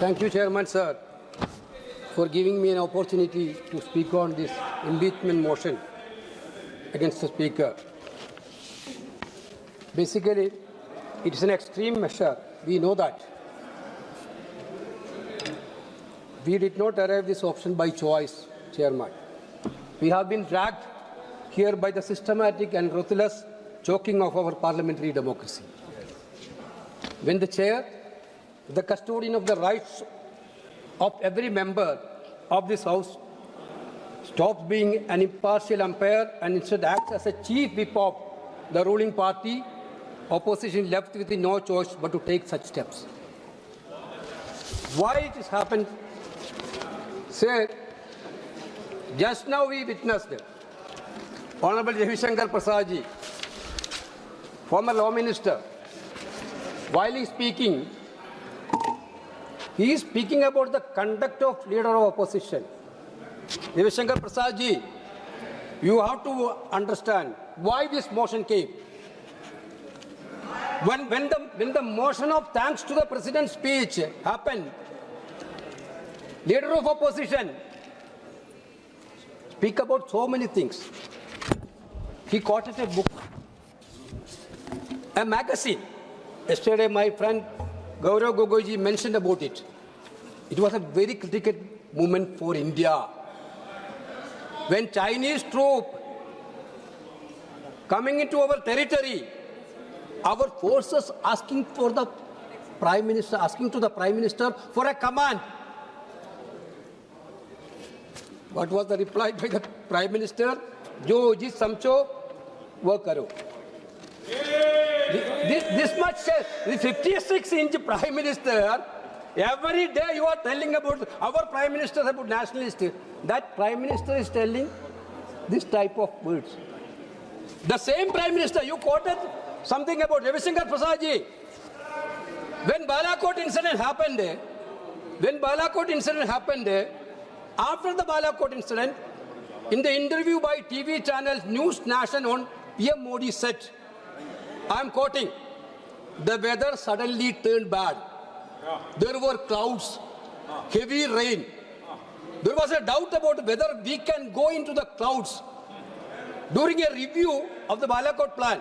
Thank you, Chairman, sir, for giving me an opportunity to speak on this impeachment motion against the Speaker. Basically, it is an extreme measure. We know that. We did not arrive this option by choice, Chairman. We have been dragged here by the systematic and ruthless choking of our parliamentary democracy. When the chair, the custodian of the rights of every member of this House, stops being an impartial umpire and instead acts as a chief whip of the ruling party, opposition left with no choice but to take such steps. Why it has happened? Sir, just now we witnessed Honorable Ravi Shankar Prasadji, former Law Minister, while he is speaking about the conduct of leader of opposition. Ravi Shankar Prasadji, you have to understand why this motion came. When the motion of thanks to the President's speech happened, leader of opposition speak about so many things. He quoted a book, a magazine. Yesterday, my friend Gaurav Gogoiji mentioned about it. It was a very critical moment for India. When Chinese troop coming into our territory, our forces asking to the Prime Minister for a command. What was the reply by the Prime Minister? Jo jis samcho, wo karo. This much says, the 56-inch Prime Minister, every day you are telling about our Prime Minister about nationalist. That Prime Minister is telling this type of words. The same Prime Minister, you quoted something about Ravi Shankar Prasadji. When Balakot incident happened, after the Balakot incident, in the interview by TV channels News Nation on PM Modi said, I am quoting, the weather suddenly turned bad. There were clouds, heavy rain. There was a doubt about whether we can go into the clouds. During a review of the Balakot plan,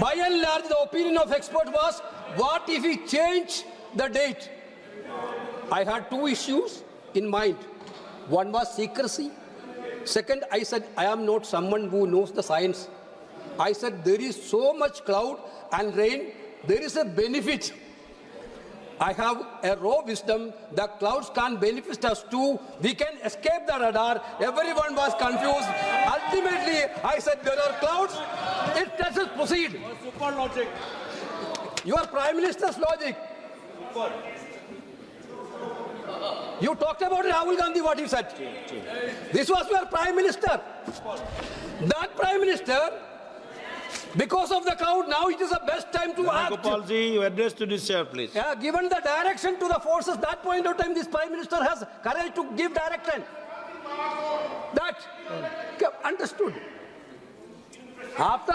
by and large, the opinion of experts was, what if we change the date? I had two issues in mind. One was secrecy. Second, I said, I am not someone who knows the science. I said, there is so much cloud and rain, there is a benefit. I have a raw wisdom. The clouds can't benefit us too. We can escape the radar. Everyone was confused. Ultimately, I said, there are clouds. It doesn't proceed. Super logic. Your Prime Minister's logic. Super. You talked about Rahul Gandhi, what he said. This was your Prime Minister. That Prime Minister, because of the cloud, now it is the best time to act. Gopalji, you address to this chair, please. Yeah, given the direction to the forces, that point of time, this Prime Minister has courage to give direction. That understood. After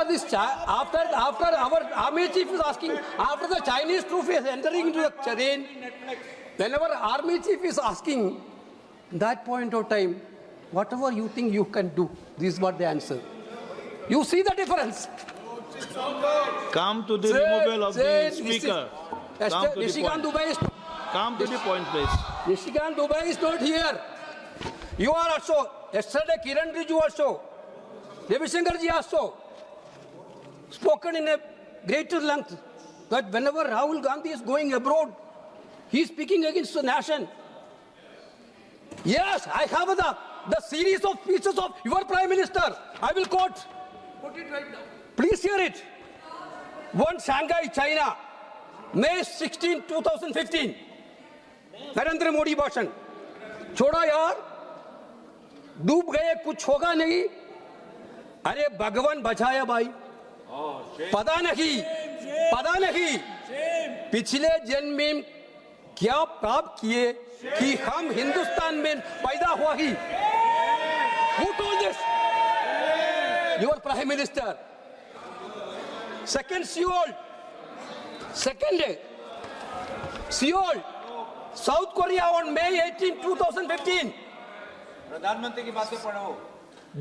our army chief is asking, after the Chinese troop is entering into the terrain, whenever army chief is asking, that point of time, whatever you think you can do, this is what they answer. You see the difference. Come to the removal of the speaker. Come to the point, please. Nishikant Dubai is not here. You are also, yesterday Kiran Riju also, Ravi Shankar ji also, spoken in a greater length that whenever Rahul Gandhi is going abroad, he is speaking against the nation. Yes, I have the series of speeches of your Prime Minister. I will quote. Put it right now. Please hear it. One, Shanghai, China, May 16, 2015. Narendra Modi भाषण. छोड़ा यार, डूब गए कुछ होगा नहीं. अरे भगवान बचाया भाई. पता नहीं. पिछले जन्म में क्या प्राप्त किए कि हम हिंदुस्तान में पैदा हुआ ही. Who told this? Your Prime Minister. Second, Seoul. South Korea on May 18, 2015. प्रधानमंत्री की बातें पढ़ो.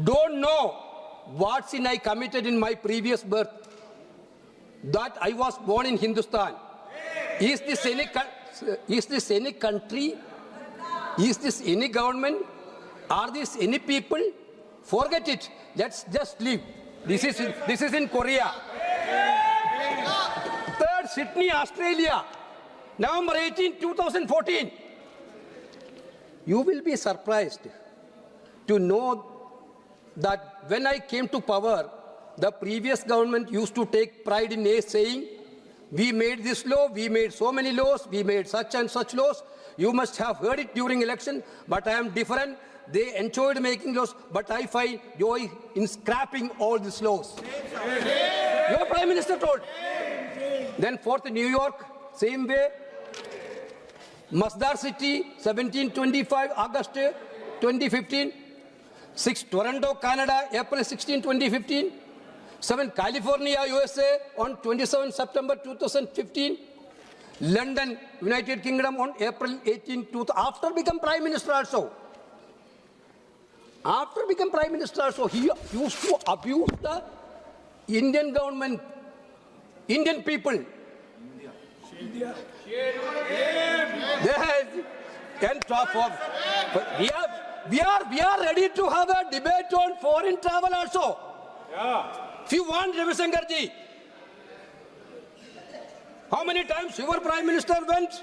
Don't know what sin I committed in my previous birth, that I was born in Hindustan. Is this any country? Is this any government? Are these any people? Forget it. Let's just leave. This is in Korea. Third, Sydney, Australia, November 18, 2014. You will be surprised to know that when I came to power, the previous government used to take pride in saying, we made this law, we made so many laws, we made such and such laws. You must have heard it during election, but I am different. They enjoyed making laws, but I find joy in scrapping all these laws. Your Prime Minister told. Then fourth, New York, same way. Masdar City, 1725, August 2015. 6, Toronto, Canada, April 16, 2015. 7, California, USA, on 27 September 2015. London, United Kingdom, on April 18, 2000. After become Prime Minister also. After become Prime Minister also, he used to abuse the Indian government, Indian people. India. And talk of, we are ready to have a debate on foreign travel also. Yeah. If you want, Ravi Shankar ji, how many times your Prime Minister went?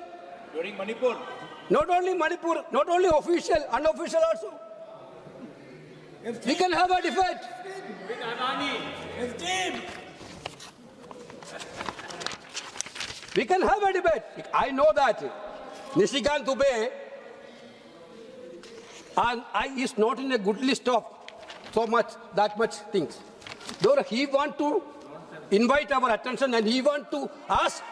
During Manipur. Not only Manipur, not only official, unofficial also. We can have a debate. With Adani. 15. We can have a debate. I know that Nishikant Dubey and I is not in a good list of that much things. Though he want to invite our attention and he want to ask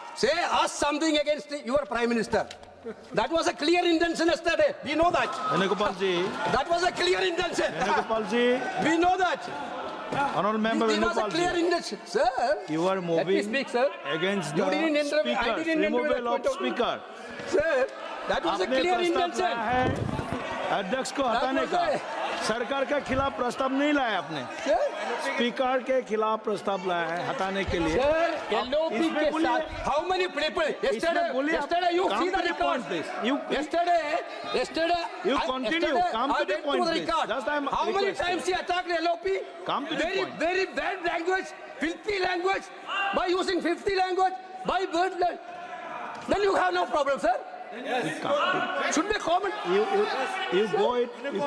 something against your Prime Minister. That was a clear intention yesterday. We know that. Venugopal ji. That was a clear intention. Venugopal ji. We know that. Honorable Member It was a Venugopal clear ji. intention. Sir, You are let me moving speak, sir. against You the didn't intervene. I speaker. didn't intervene. Removal of speaker. Sir, that was a आपने clear प्रस्ताव intention. लाया है अध्यक्ष को हटाने का सरकार के खिलाफ प्रस्ताव नहीं लाया आपने Sir, स्पीकर के खिलाफ प्रस्ताव लाया है हटाने के लिए Sir, LOP इसमें के बोलिए- साथ how many people? Yesterday, बोलिए आप- you come see to the the record. point, please. You Yesterday, You continue. Come to the point, please. record. Just I'm How many requesting. times he attacked LOP? Come to the very, point. very bad language, filthy language, by using filthy language, by word. Then you have no problem, sir. Should be common. you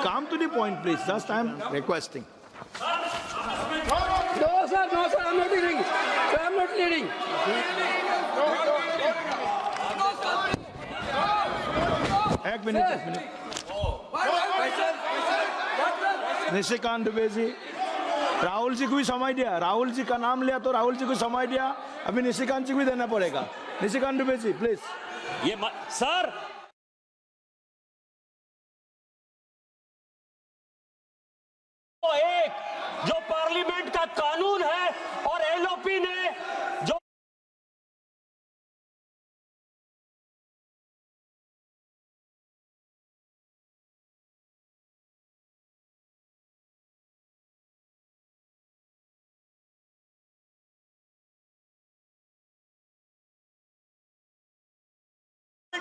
come to the point, please. Just I'm requesting. No, sir, I'm not leading. Sir, I'm not leading. एक minute Nishikant Dubey ji Rahul ji को भी समय दिया राहुल जी का नाम लिया तो राहुल जी को समय दिया अभी निशिकांत जी को भी देना पड़ेगा निशिकांत दुबे जी प्लीज सर एक जो पार्लियामेंट का कानून है और एलओपी ने जो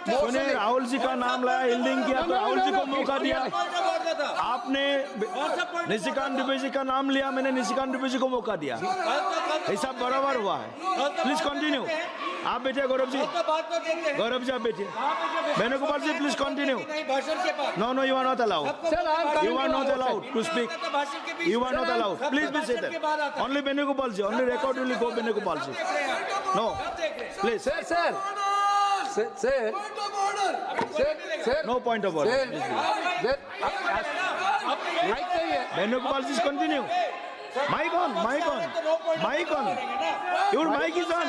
सुनिए राहुल जी का नाम लाया हिल्डिंग किया तो राहुल जी को मौका दिया आपने निशिकांत दुबे जी का नाम लिया मैंने निशिकांत दुबे जी को मौका दिया ऐसा बराबर हुआ है प्लीज कंटिन्यू आप बैठिए गौरव जी आप बैठिए Venugopal ji please continue no you are not allowed you are not allowed to speak you are not allowed please be seated only Venugopal ji only record will go Venugopal ji no please Sir. No point of order. Venugopal ji continue. Mic on. Your mic is on.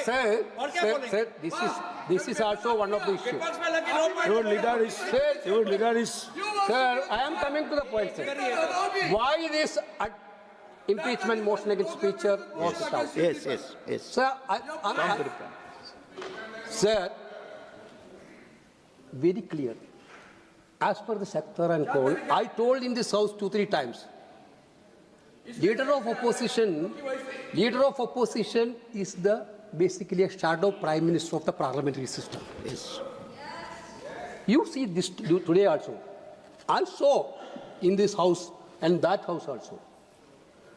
Sir, this is also one of the issues. Your leader is. Sir, I am coming to the point, sir. Why this impeachment motion against speaker was put out? Yes. Sir, Sir, very clear. As per the sector and call, I told in this house 2-3 times. Leader of opposition is the basically a shadow prime minister of the parliamentary system. Yes. You see this today also. I saw in this house and that house also.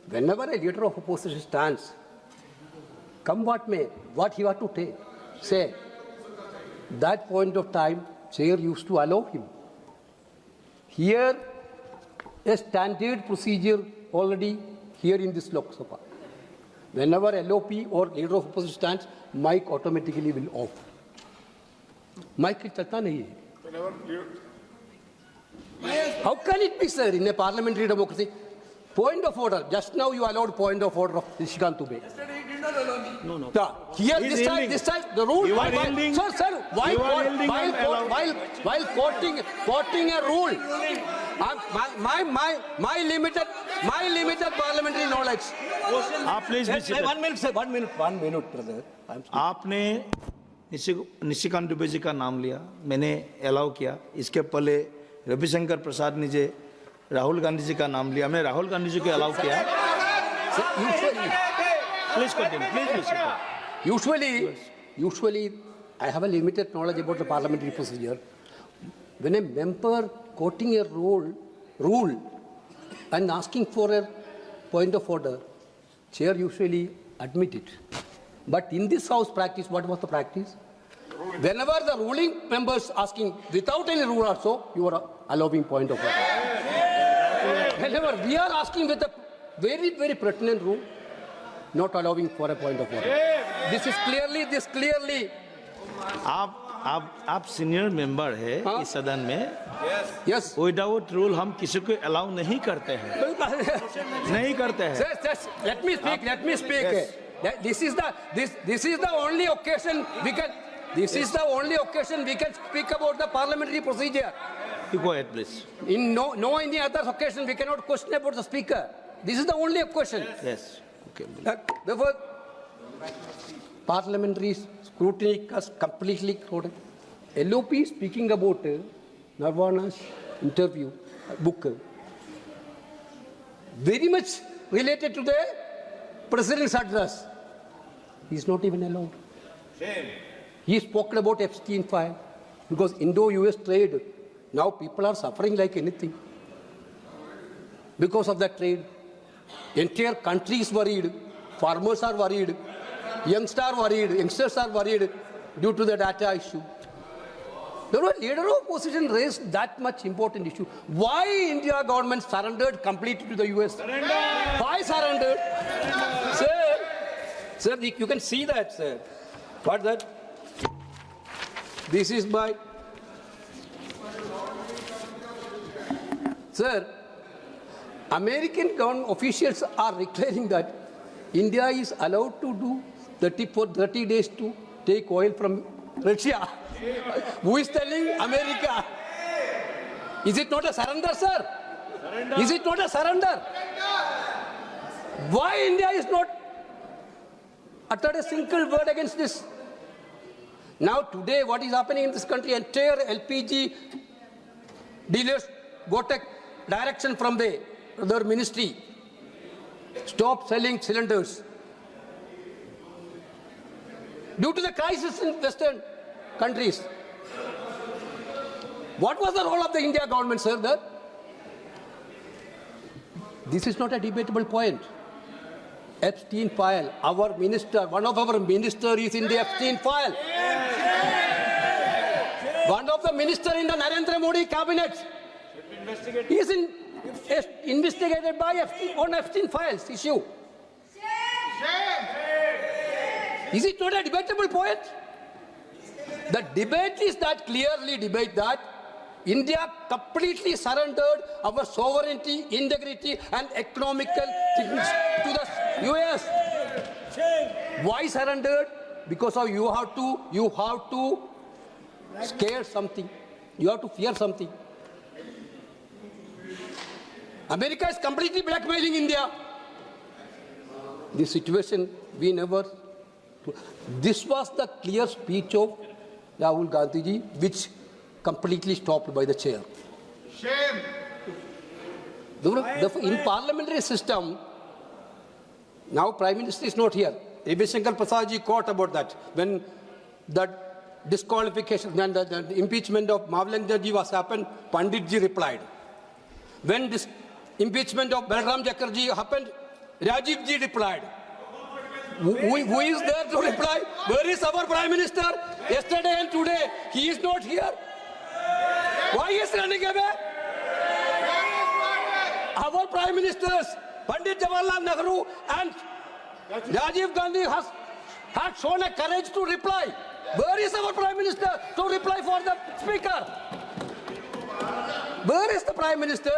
Whenever a leader of opposition stands, come what may, what he ought to say, that point of time, chair used to allow him. Here, a standard procedure already here in this Lok Sabha. Whenever LOP or leader of opposition stands, mic automatically will off. Mic chalta nahi hai. How can it be, sir, in a parliamentary democracy? Point of order. Just now you allowed point of order of Nishikant Dubey. No. Here He's this time the rule. You are yielding. Sir, while quoting a rule, my limited parliamentary knowledge. आप please Sir, 1 minute, sir. 1 minute, brother. आपने निशिकांत दुबे जी का नाम लिया, मैंने allow किया. इसके पहले रविशंकर प्रसाद ने जे राहुल गांधी जी का नाम लिया, मैं राहुल गांधी जी को अलाउ किया. Please continue. Usually, I have a limited knowledge about the parliamentary procedure. When a member quoting a rule and asking for a point of order, chair usually admit it. But in this house practice, what was the practice? Whenever the ruling members asking without any rule also, you are allowing point of order. Whenever we are asking with a very, very pertinent rule, not allowing for a point of order. This clearly. आप senior member है इस सदन में. Yes. Without rule हम किसी को allow नहीं करते हैं. नहीं करते हैं. Sir, let me speak. Yes. This is the only occasion we can. This is the only occasion we can speak about the parliamentary procedure. You go ahead, please. In no any other occasion we cannot question about the speaker. This is the only occasion. Yes. Okay. Therefore, parliamentary scrutiny is completely crowded. LOP speaking about Nirvana's interview book, very much related to the president's address. He is not even allowed. He spoke about Epstein file because Indo-US trade. Now people are suffering like anything because of that trade. Entire country is worried. Farmers are worried. Youngsters are worried due to the data issue. The leader of opposition raised that much important issue. Why India government surrendered completely to the US? Why surrendered? Sir, you can see that, sir. What that? This is my... Sir, American government officials are declaring that India is allowed to do 30 days to take oil from Russia. Who is telling America? Is it not a surrender, sir? Is it not a surrender? Why India is not uttered a single word against this? Now today what is happening in this country, entire LPG dealers got a direction from their ministry. Stop selling cylinders. Due to the crisis in Western countries. What was the role of the India government, sir, there? This is not a debatable point. Epstein file. Our minister, one of our ministers is in the Epstein file. One of the ministers in the Narendra Modi cabinet is investigated by on Epstein files issue. Is it not a debatable point? The debate is that clearly debate that India completely surrendered our sovereignty, integrity and economical things to the US. Why surrendered? Because of you have to scare something. You have to fear something. America is completely blackmailing India. This situation we never... This was the clear speech of Rahul Gandhi ji, which completely stopped by the chair. Shame. In parliamentary system, now Prime Minister is not here. Ravi Shankar Prasad ji caught about that when that disqualification and the impeachment of Mavalanga ji was happened. Pandit ji replied. When this impeachment of Balram Jakarji happened, Rajiv ji replied. Who is there to reply? Where is our Prime Minister? Yesterday and today, he is not here. Why is he running away? Our Prime Ministers, Pandit Jawaharlal Nehru and Rajiv Gandhi had shown a courage to reply. Where is our Prime Minister to reply for the Speaker? Where is the Prime Minister?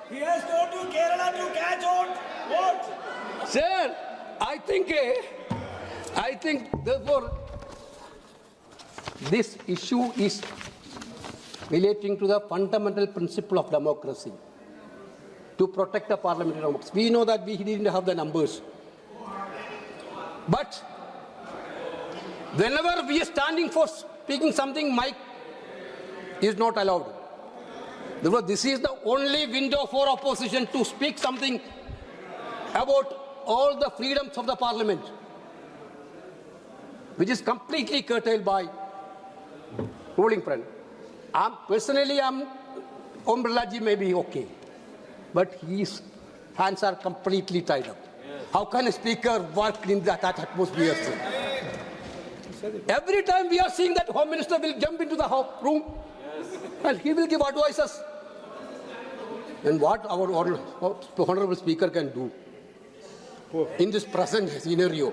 He has told you Kerala to catch on. What? Sir, I think therefore this issue is relating to the fundamental principle of democracy, to protect the parliamentary democracy. We know that we didn't have the numbers. But whenever we are standing for speaking something, mic is not allowed. Therefore, this is the only window for opposition to speak something about all the freedoms of the parliament, which is completely curtailed by ruling front. Personally, Om Birla ji may be okay, but his hands are completely tied up. How can a speaker work in that atmosphere? Every time we are seeing that Home Minister will jump into the room and he will give advices. And what our Honorable Speaker can do in this present scenario?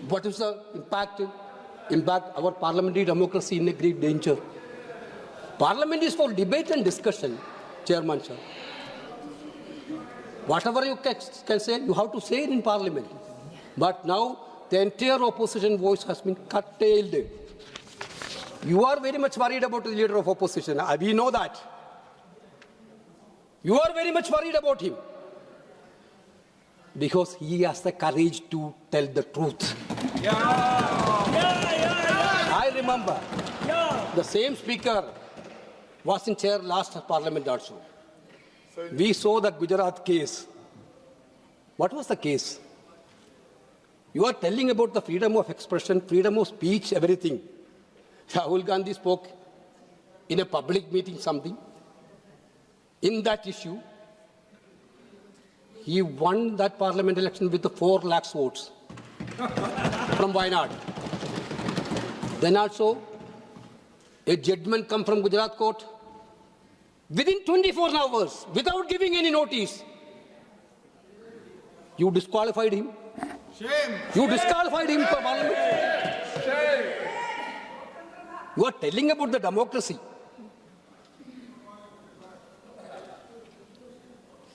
What is the impact our parliamentary democracy in a great danger? Parliament is for debate and discussion, Chairman sir. Whatever you can say, you have to say it in Parliament. But now the entire opposition voice has been curtailed. You are very much worried about the leader of opposition. We know that. You are very much worried about him. Because he has the courage to tell the truth. I remember the same speaker was in chair last parliament also. We saw the Gujarat case. What was the case? You are telling about the freedom of expression, freedom of speech, everything. Rahul Gandhi spoke in a public meeting something. In that issue, he won that parliament election with the 4 lakhs votes from Wayanad. Then also, a judgment come from Gujarat court within 24 hours, without giving any notice. You disqualified him. Shame. You disqualified him from parliament. Shame. You are telling about the democracy.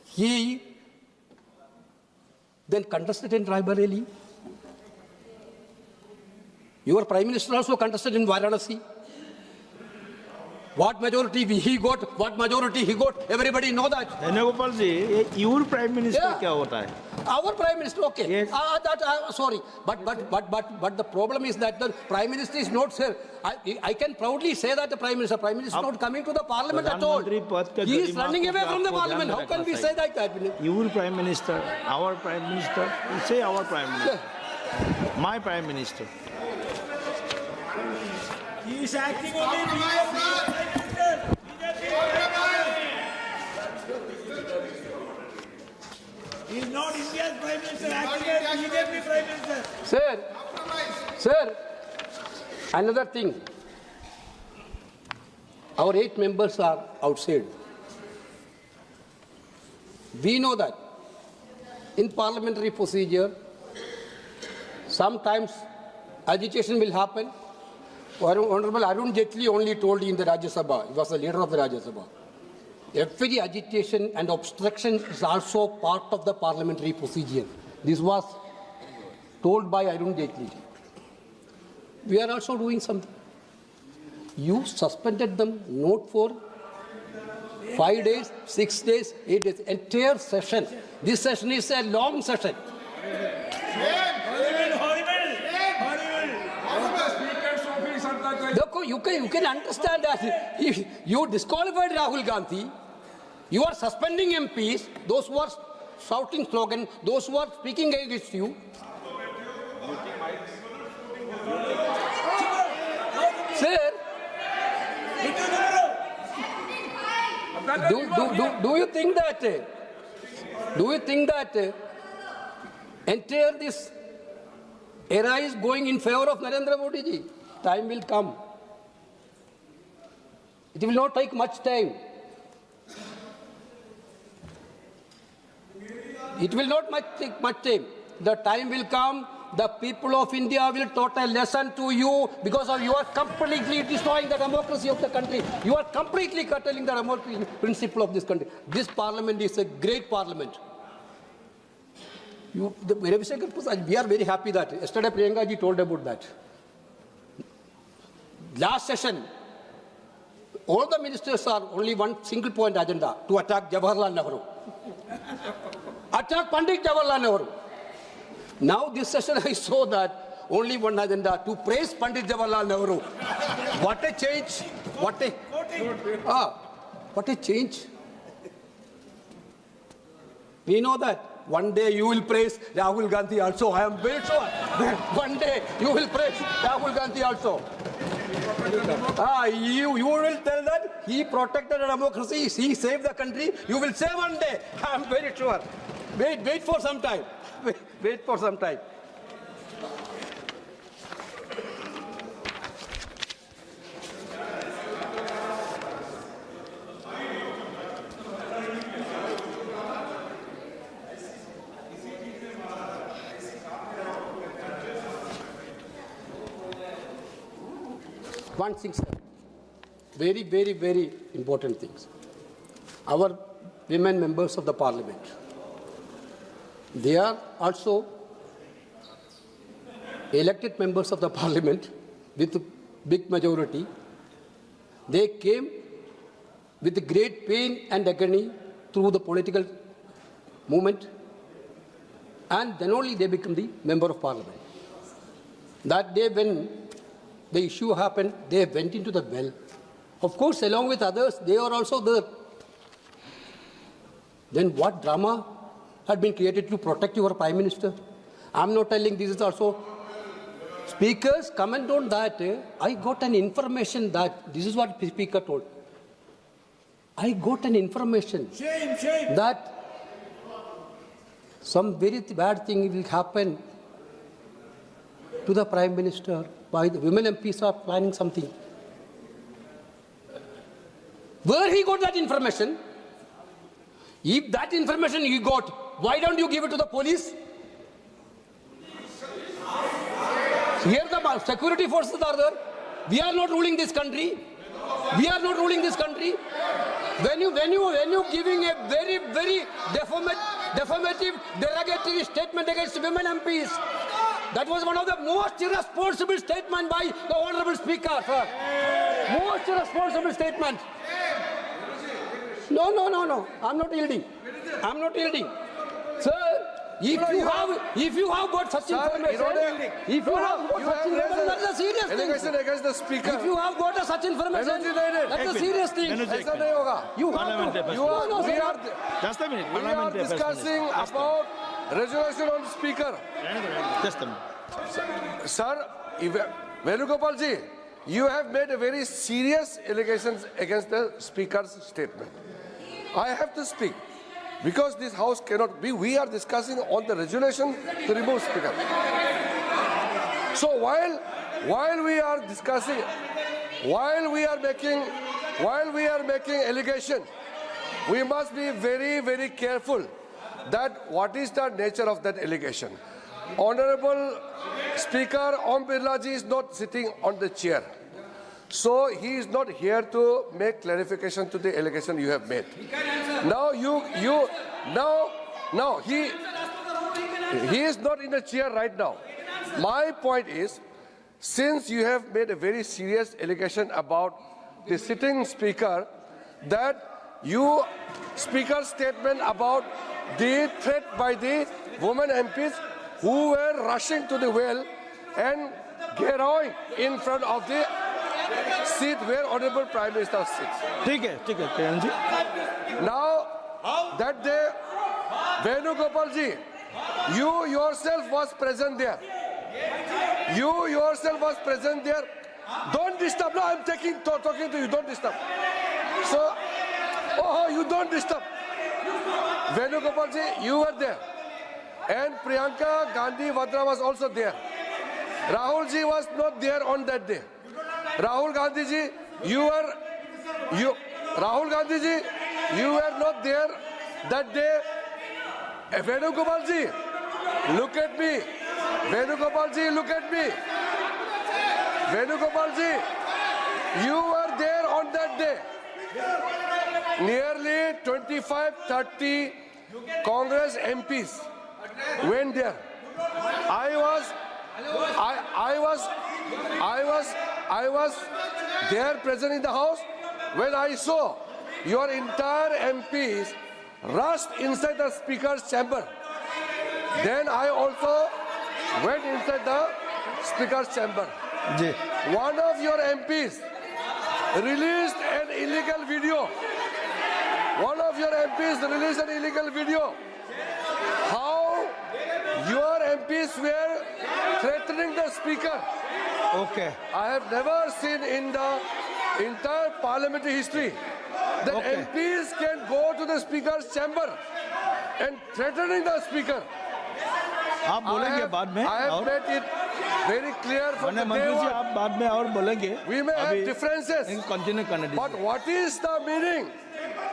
He then contested in Raebareli. Your Prime Minister also contested in Varanasi. What majority he got, everybody know that. Gopal ji, your Prime Minister Yeah. क्या होता है? Our Prime Minister, okay. Yes. Sorry, but the problem is that the Prime Minister is not here. I can proudly say that the Prime Minister is not coming to the Parliament at all. He is running away from the Parliament. How can we say that? Your Prime Minister, our Prime Minister, you say our Prime Minister, my Prime Minister. He is acting only BJP Prime Minister. He is not India's Prime Minister, acting as BJP Prime Minister. Sir, another thing. Our 8 members are outside. We know that in parliamentary procedure, sometimes agitation will happen. Honorable Arun Jaitley only told in the Rajya Sabha, he was the leader of the Rajya Sabha. Every agitation and obstruction is also part of the parliamentary procedure. This was told by Arun Jaitley. We are also doing something. You suspended them not for 5 days, 6 days, 8 days, entire session. This session is a long session. Horrible. you can understand that if you disqualified Rahul Gandhi, you are suspending MPs, those who are shouting slogan, those who are speaking against you. Sir, do you think that entire this era is going in favor of Narendra Modi ji? Time will come. It will not take much time. It will not take much time. The time will come. The people of India will taught a lesson to you because of you are completely destroying the democracy of the country. You are completely curtailing the democracy principle of this country. This parliament is a great parliament. We are very happy that yesterday Priyanka ji told about that. Last session, all the ministers are only one single point agenda, to attack Jawaharlal Nehru. Attack Pandit Jawaharlal Nehru. Now this session I saw that only one agenda, to praise Pandit Jawaharlal Nehru. What a change. What a change. We know that one day you will praise Rahul Gandhi also. I am very sure. One day you will praise Rahul Gandhi also. You will tell that he protected the democracy, he saved the country. You will say one day. I am very sure. Wait for some time. Wait for some time. One thing, sir. Very, very, very important things. Our women members of the parliament, they are also elected members of the parliament with a big majority. They came with great pain and agony through the political movement, and then only they become the member of parliament. That day when the issue happened, they went into the well. Of course, along with others, they are also there. Then what drama had been created to protect your Prime Minister? I'm not telling this is also. Speakers comment on that. I got an information that, this is what the Speaker told. I got an information that some very bad thing will happen to the Prime Minister. Why the women MPs are planning something. Where he got that information? If that information he got, why don't you give it to the police? Here the security forces are there. We are not ruling this country. We are not ruling this country. When you giving a very, very defamative, derogatory statement against women MPs, that was one of the most irresponsible statements by the Honourable Speaker, sir. Most irresponsible statement. No. I'm not yielding. Sir, if you have got such information, that's a serious thing. Against the speaker. If you have got such information, that's a serious thing. You have to. Just a minute. We are discussing about resolution on speaker. Just a minute. Sir, Venugopal ji, you have made a very serious allegations against the speaker's statement. I have to speak because this house cannot be. We are discussing on the resolution to remove speaker. So while we are discussing, while we are making allegation, we must be very, very careful that what is the nature of that allegation. Honorable Speaker Om Birla ji is not sitting on the chair. So he is not here to make clarification to the allegation you have made. Now he is not in the chair right now. My point is, since you have made a very serious allegation about the sitting speaker, that you speaker's statement about the threat by the women MPs who were rushing to the well and gearing in front of the seat where Honorable Prime Minister sits. ठीक है Kiran ji. Now, that day, Venugopal ji, you yourself was present there. You yourself was present there. Don't disturb. No, I'm talking to you. Don't disturb. So, you don't disturb. Venugopal ji, you were there. And Priyanka Gandhi Vadra was also there. Rahul ji was not there on that day. Rahul Gandhi ji, Rahul Gandhi ji, you were not there that day. Venugopal ji, look at me. Venugopal ji, look at me. Venugopal ji, you were there on that day. Nearly 25-30 Congress MPs went there. I was there present in the house when I saw your entire MPs rushed inside the speaker's chamber. Then I also went inside the speaker's chamber. Ji. One of your MPs released an illegal video. One of your MPs released an illegal video. How your MPs were threatening the speaker. Okay. I have never seen in the entire parliamentary history that Okay. MPs can go to the speaker's chamber and threatening the speaker. आप बोलेंगे बाद में. I have और made it very clear from the day मंत्री जी one. आप बाद में और बोलेंगे. We may have differences, continue करने but दीजिए. what is the meaning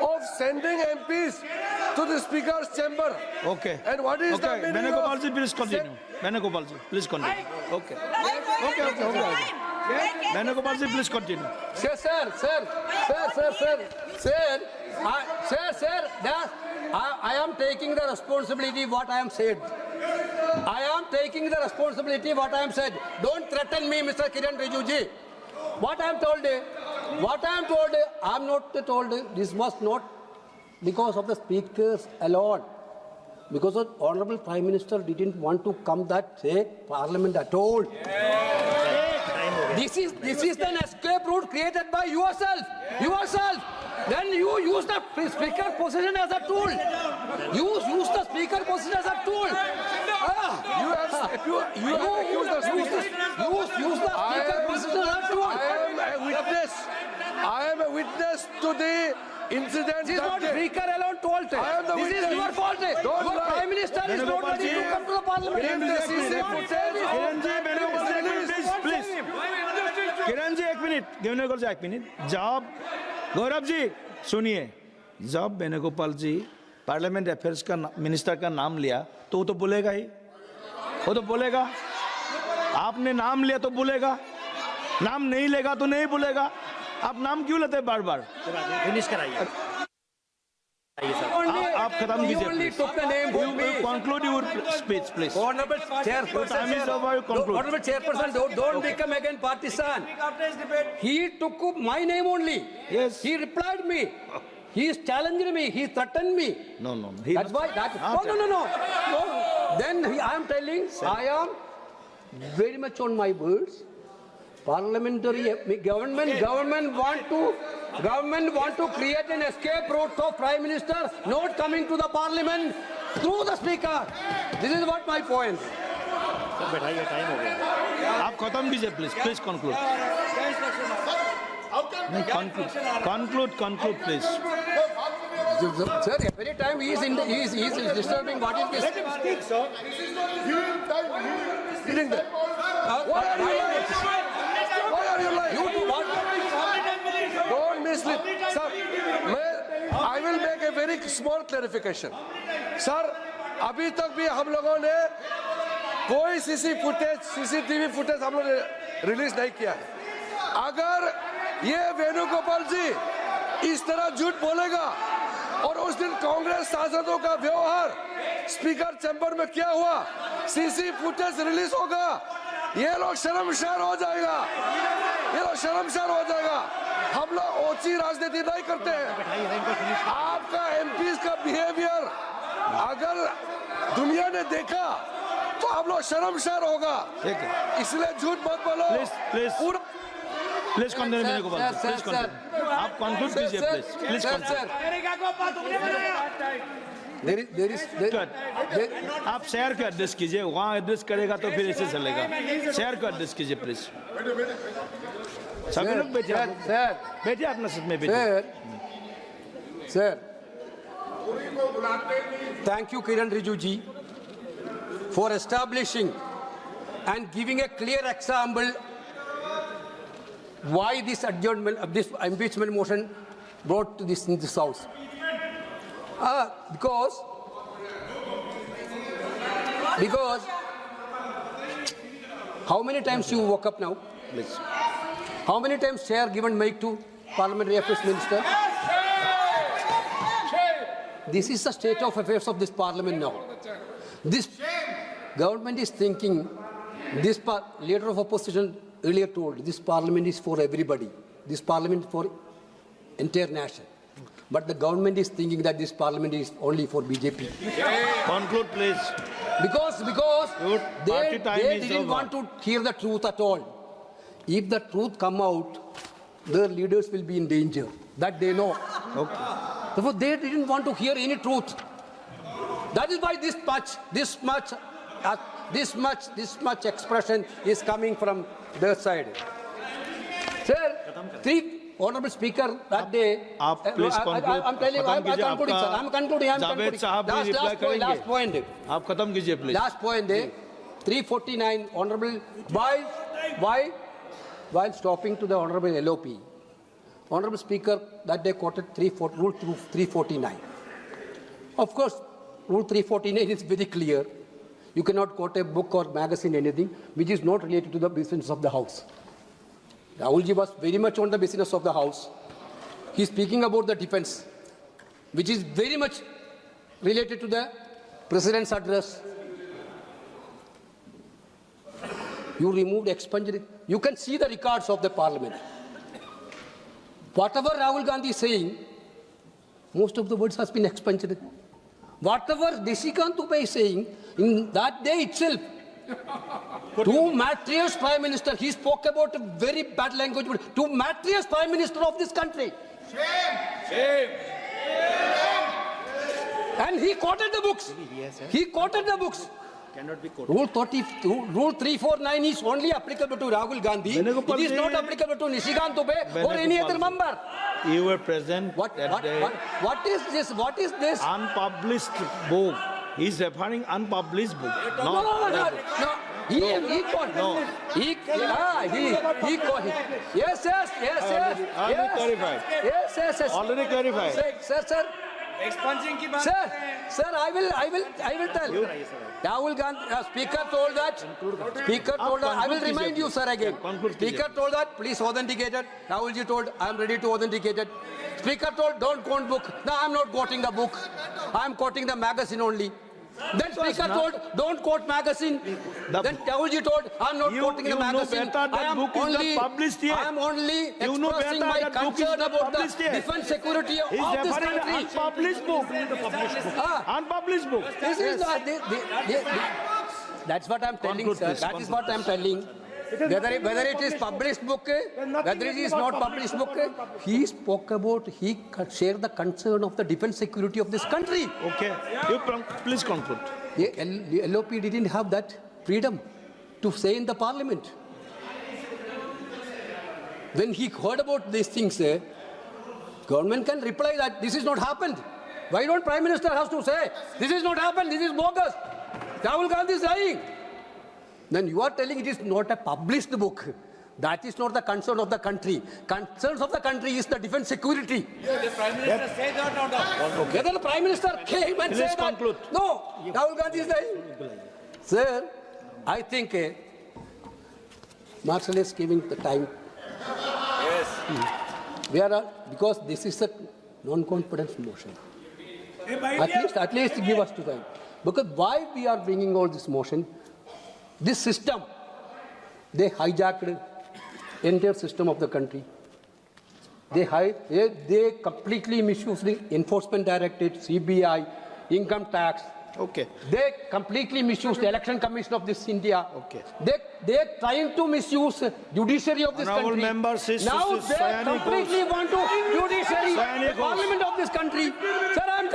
of sending MPs to the speaker's chamber? Okay. And what is the meaning Venugopal ji, of please continue. Venugopal ji, please continue. Okay. Venugopal ji, please continue. I am taking the responsibility what I am said. I am taking the responsibility what I am said. Don't threaten me, Mr. Kiran Rijiju ji. What I am told, I am not told this was not because of the speakers alone. Because the Honorable Prime Minister didn't want to come that say Parliament at all. This is an escape route created by yourself. Then you use the speaker position as a tool. Use the speaker position as a tool. you have accused the speaker. Use the speaker position as a tool. I am a witness to the incident. This is not that day. speaker alone told. I am the This witness. is your fault. Don't Your lie. Prime Minister is not Venugopal ready ji. to come to the Parliament. If the CC footage Kiran ji, Venugopal ji, please. Kiran ji एक minute. जब गौरव जी सुनिए, जब Venugopal ji parliament affairs का minister का नाम लिया तो वो तो बोलेगा ही. वो तो बोलेगा. आपने नाम लिया तो बोलेगा. नाम नहीं लेगा तो नहीं बोलेगा. आप नाम क्यों लेते हैं बार बार? फिनिश कराइए. आप खत्म You कीजिए. only please. took the name You from me. conclude your speech, please. Honorable Chairperson, Time is over, you conclude. Honorable Chairperson, don't become again partisan. After his debate, He took my name only. Yes. He replied me. He is challenging me. He threatened me. No. That's why. No. Then I am telling. I am very much on my words. Parliamentary government want to create an escape route of Prime Minister not coming to the Parliament through the Speaker. This is what my point. बैठाइए, time हो गया. आप खत्म कीजिए please conclude. Conclude please. Sir, every time he is disturbing. What is this? let him speak, sir. Why are you lying? You do what? Don't mislead. Sir, I will make a very small clarification. Sir, अभी तक भी हम लोगों ने कोई CCTV footage हम लोग ने रिलीज नहीं किया है. अगर ये वेणुगोपाल जी इस तरह झूठ बोलेगा और उस दिन कांग्रेस सांसदों का व्यवहार स्पीकर चैम्बर में क्या हुआ, सीसी फुटेज रिलीज होगा, ये लोग शर्मसार हो जाएगा. हम लोग ओछी राजनीति नहीं करते हैं. आपका एमपीज का बिहेवियर अगर दुनिया ने देखा तो आप लोग शर्मसार होगा. ठीक है. इसलिए झूठ मत बोलो. प्लीज पूरा please continue Sir, Venugopal sir, ji, please sir, continue आप कंक्लूड कीजिए please please Sir, conclude sir, America को तुमने बनाया आप शेयर कर एड्रेस कीजिए वहाँ एड्रेस करेगा तो फिर ऐसे चलेगा शेयर कर एड्रेस कीजिए प्लीज सभी लोग बैठिए आप लोग। sir, बैठिए अपना सीट में बैठिए sir. Thank you, Kiran Rijiju ji, for establishing and giving a clear example why this adjournment of this impeachment motion brought to this in this house. Because how many times you woke up now? Please How many times chair given mic to Parliamentary Affairs Minister? This is the state of affairs of this Parliament now. This government is thinking, this leader of opposition earlier told, this Parliament is for everybody. This Parliament is for entire nation. But the government is thinking that this Parliament is only for BJP. Conclude please Because Your party time they is didn't over. want to hear the truth at all. If the truth come out, their leaders will be in danger. That they know. Okay Therefore, they didn't want to hear any truth. That is why this much expression is coming from their side. Sir, three honorable speaker that day. आप please conclude. I'm telling you, खत्म I'm कीजिए, concluding, sir. आपका I'm concluding. Javed साहब भी reply करेंगे। Last point. आप खत्म कीजिए please Last point, 349, honorable, while stopping to the honorable LOP, honorable speaker that day quoted rule 349. Of course, rule 349 is very clear. You cannot quote a book or magazine, anything which is not related to the business of the house. Rahulji was very much on the business of the house. He's speaking about the defense, which is very much related to the president's address. You removed, expunged. You can see the records of the parliament. Whatever Rahul Gandhi is saying, most of the words has been expunged. Whatever Nishikant Dubey is saying, in that day itself, to Matriarch Prime Minister, he spoke about a very bad language, to Matriarch Prime Minister of this country. Shame. And he quoted the books. He quoted the books. cannot be quoted. Rule 349 is only applicable to Rahul Gandhi. Venugopal It is ji- not applicable to Nishikant Dubey or any other member. You were present What that day. is this? What is this? Unpublished book. He's referring unpublished book. No. He quoted. No. He quoted. Yes. Already clarified. Yes. Already clarified. Sir. Expunging की बात Sir, I will tell. Rahul Gandhi, Speaker told that. I will remind you, sir, again. Conclude, Speaker told that, please authenticate it. Rahulji told, I am ready to authenticate it. Speaker told, don't quote book. No, I am not quoting the book. I am quoting the magazine only. Then Speaker told, don't quote magazine. Then Rahulji told, I am not quoting the magazine. better that book is not published yet. I am only You know expressing better my that book is concern not about the published yet. defense security of He's this referring country. unpublished book. Unpublished book. This is that's what I'm telling, Conclude, sir. please, That is what I'm telling. Whether it is published book, whether it is not published book, he spoke about, he shared the concern of the defense security of this country. Okay. You please conclude. The LOP didn't have that freedom to say in the parliament. When he heard about these things, government can reply that this is not happened. Why don't Prime Minister has to say, this is not happened, this is bogus. Rahul Gandhi is lying. Then you are telling it is not a published book. That is not the concern of the country. Concerns of the country is the defense security. The Prime Minister say that or not? Whether the Prime Minister came and Please said conclude. that, no, Rahul Gandhi is lying. Sir, I think Marshal is giving the time. Yes. We are because this is a non-confidence motion. At least give us to time. Because why we are bringing all this motion? This system, they hijacked entire system of the country. They completely misused the enforcement directorate, CBI, income tax, Okay. They completely misuse the Election Commission of this India. Okay. They're trying to misuse judiciary of this Honourable country. member, Now they Sayani completely want to judiciary Sayani the parliament of this country. Sir, I am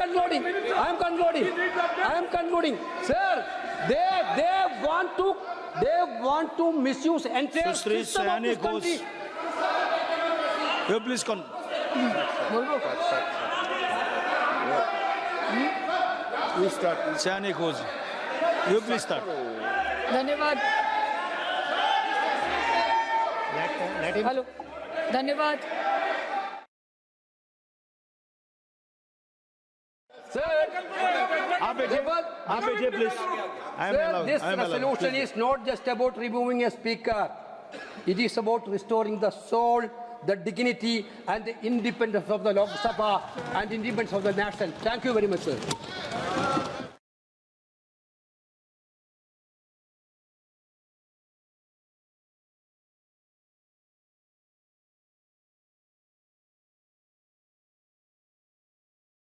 concluding. Sir, they want to misuse entire Susri system of this Sayani country. Ghosh. You please You start. Sayani Ghosh. You please start. धन्यवाद. Hello, धन्यवाद. Sir, आप बैठिए please. I am Sir, allowed. this I am allowed. resolution is not just about removing a speaker. It is about restoring the soul, the dignity and the independence of the Lok Sabha and independence of the nation. Thank you very much, sir.